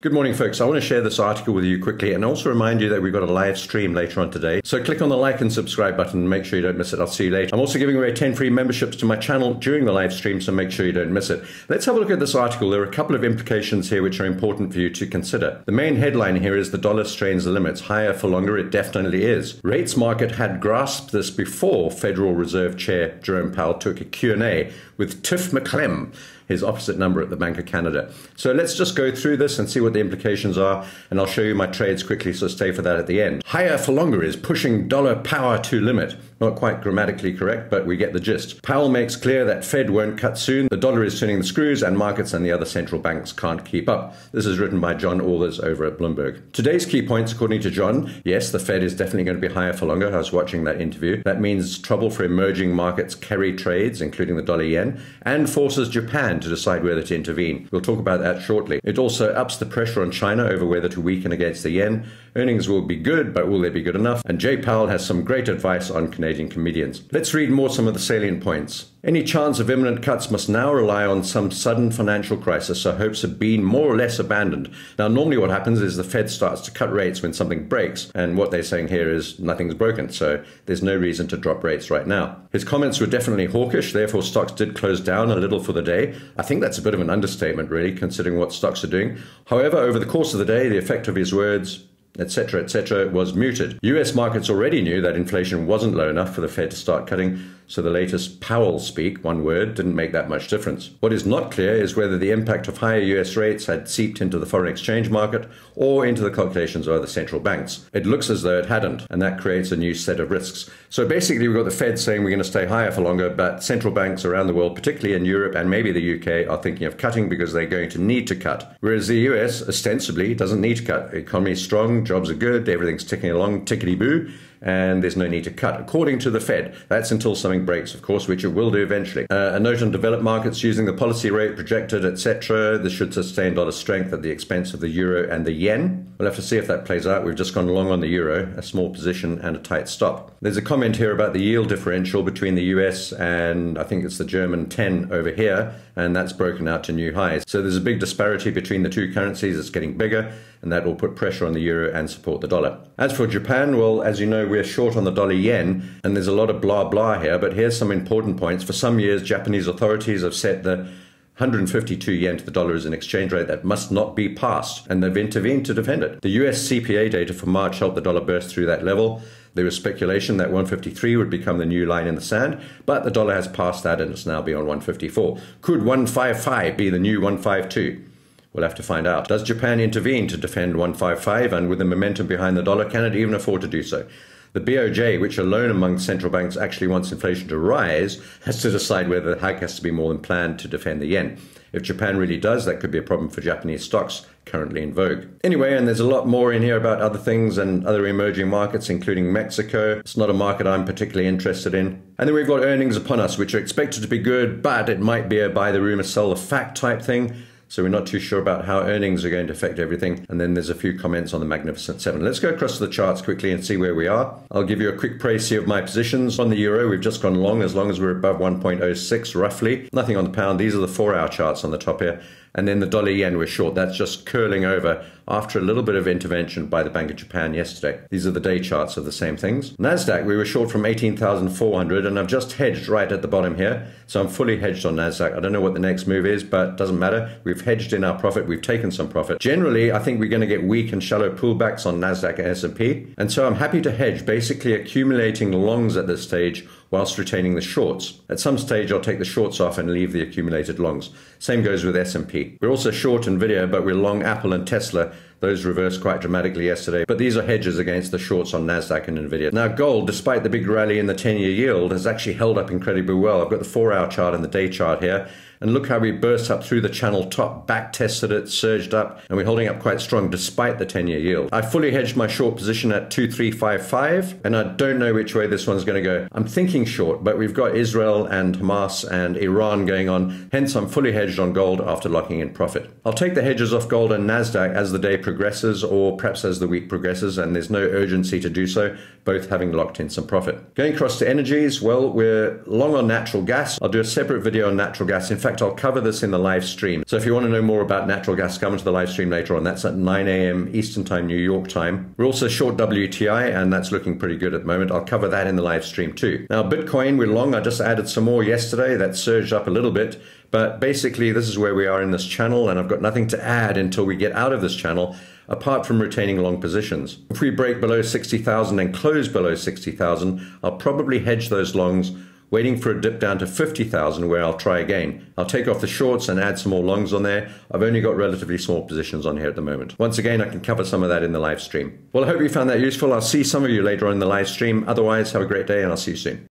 Good morning, folks. I want to share this article with you quickly and also remind you that we've got a live stream later on today. So click on the like and subscribe button and make sure you don't miss it. I'll see you later. I'm also giving away 10 free memberships to my channel during the live stream, so make sure you don't miss it. Let's have a look at this article. There are a couple of implications here which are important for you to consider. The main headline here is the dollar strains the limits. Higher for longer, it definitely is. Rates market had grasped this before Federal Reserve Chair Jerome Powell took a Q&A with Tiff McClem, his opposite number at the Bank of Canada. So let's just go through this and see what the implications are, and I'll show you my trades quickly, so stay for that at the end. Higher for longer is pushing dollar power to limit. Not quite grammatically correct, but we get the gist. Powell makes clear that Fed won't cut soon. The dollar is turning the screws and markets and the other central banks can't keep up. This is written by John Authers over at Bloomberg. Today's key points, according to John, yes, the Fed is definitely going to be higher for longer. I was watching that interview. That means trouble for emerging markets carry trades, including the dollar yen, and forces Japan to decide whether to intervene. We'll talk about that shortly. It also ups the pressure on China over whether to weaken against the yen. Earnings will be good, but will they be good enough? And Jay Powell has some great advice on Canadian comedians. Let's read more some of the salient points. Any chance of imminent cuts must now rely on some sudden financial crisis, so hopes have been more or less abandoned. Now, normally what happens is the Fed starts to cut rates when something breaks, and what they're saying here is nothing's broken, so there's no reason to drop rates right now. His comments were definitely hawkish, therefore stocks did close down a little for the day. I think that's a bit of an understatement, really, considering what stocks are doing. However, over the course of the day, the effect of his words, etc., was muted. US markets already knew that inflation wasn't low enough for the Fed to start cutting, so the latest Powell speak, one word, didn't make that much difference. What is not clear is whether the impact of higher US rates had seeped into the foreign exchange market or into the calculations of other central banks. It looks as though it hadn't, and that creates a new set of risks. So basically we've got the Fed saying we're going to stay higher for longer, but central banks around the world, particularly in Europe and maybe the UK, are thinking of cutting because they're going to need to cut. Whereas the US ostensibly doesn't need to cut. The economy is strong, jobs are good, everything's ticking along, tickety-boo, and there's no need to cut, according to the Fed. That's until something breaks, of course, which it will do eventually. A note on developed markets using the policy rate projected, etc. This should sustain dollar strength at the expense of the euro and the yen. We'll have to see if that plays out. We've just gone long on the euro, a small position and a tight stop. There's a comment here about the yield differential between the US and I think it's the German 10 over here, and that's broken out to new highs. So there's a big disparity between the two currencies. It's getting bigger, and that will put pressure on the euro and support the dollar. As for Japan, well, as you know, we're short on the dollar yen, and there's a lot of blah blah here, but here's some important points. For some years, Japanese authorities have set the 152 yen to the dollar as an exchange rate that must not be passed, and they've intervened to defend it. The US CPA data for March helped the dollar burst through that level. There was speculation that 153 would become the new line in the sand, but the dollar has passed that and it's now beyond 154. Could 155 be the new 152? We'll have to find out. Does Japan intervene to defend 155, and with the momentum behind the dollar, can it even afford to do so? The BOJ, which alone among central banks actually wants inflation to rise, has to decide whether the hike has to be more than planned to defend the yen. If Japan really does, that could be a problem for Japanese stocks currently in vogue. Anyway, and there's a lot more in here about other things and other emerging markets, including Mexico. It's not a market I'm particularly interested in. And then we've got earnings upon us, which are expected to be good, but it might be a buy the rumor, sell the fact type thing. So we're not too sure about how earnings are going to affect everything. And then there's a few comments on the Magnificent Seven. Let's go across to the charts quickly and see where we are. I'll give you a quick précis of my positions. On the euro, we've just gone long as long as we're above 1.06 roughly. Nothing on the pound. These are the 4-hour charts on the top here. And then the dollar yen, we're short. That's just curling over after a little bit of intervention by the Bank of Japan yesterday. These are the day charts of the same things. NASDAQ, we were short from 18,400, and I've just hedged right at the bottom here. So I'm fully hedged on NASDAQ. I don't know what the next move is, but it doesn't matter. We've hedged in our profit. We've taken some profit. Generally, I think we're going to get weak and shallow pullbacks on NASDAQ and S&P. And so I'm happy to hedge, basically accumulating longs at this stage whilst retaining the shorts. At some stage, I'll take the shorts off and leave the accumulated longs. Same goes with S&P. We're also short Nvidia, but we're long Apple and Tesla. Those reversed quite dramatically yesterday, but these are hedges against the shorts on NASDAQ and Nvidia. Now gold, despite the big rally in the 10-year yield, has actually held up incredibly well. I've got the 4-hour chart and the day chart here, and look how we burst up through the channel top, back tested it, surged up, and we're holding up quite strong despite the 10-year yield. I fully hedged my short position at 2355, and I don't know which way this one's going to go. I'm thinking short, but we've got Israel and Hamas and Iran going on, hence I'm fully hedged on gold after locking in profit. I'll take the hedges off gold and NASDAQ as the day progresses, or perhaps as the week progresses, and there's no urgency to do so, both having locked in some profit. Going across to energies, well, we're long on natural gas. I'll do a separate video on natural gas. In fact, fact, I'll cover this in the live stream. So if you want to know more about natural gas, come into the live stream later on. That's at 9 a.m. Eastern Time, New York time. We're also short WTI, and that's looking pretty good at the moment. I'll cover that in the live stream too. Now, Bitcoin, we're long. I just added some more yesterday. That surged up a little bit. But basically, this is where we are in this channel, and I've got nothing to add until we get out of this channel, apart from retaining long positions. If we break below 60,000 and close below 60,000, I'll probably hedge those longs, waiting for a dip down to 50,000 where I'll try again. I'll take off the shorts and add some more longs on there. I've only got relatively small positions on here at the moment. Once again, I can cover some of that in the live stream. Well, I hope you found that useful. I'll see some of you later on in the live stream. Otherwise, have a great day and I'll see you soon.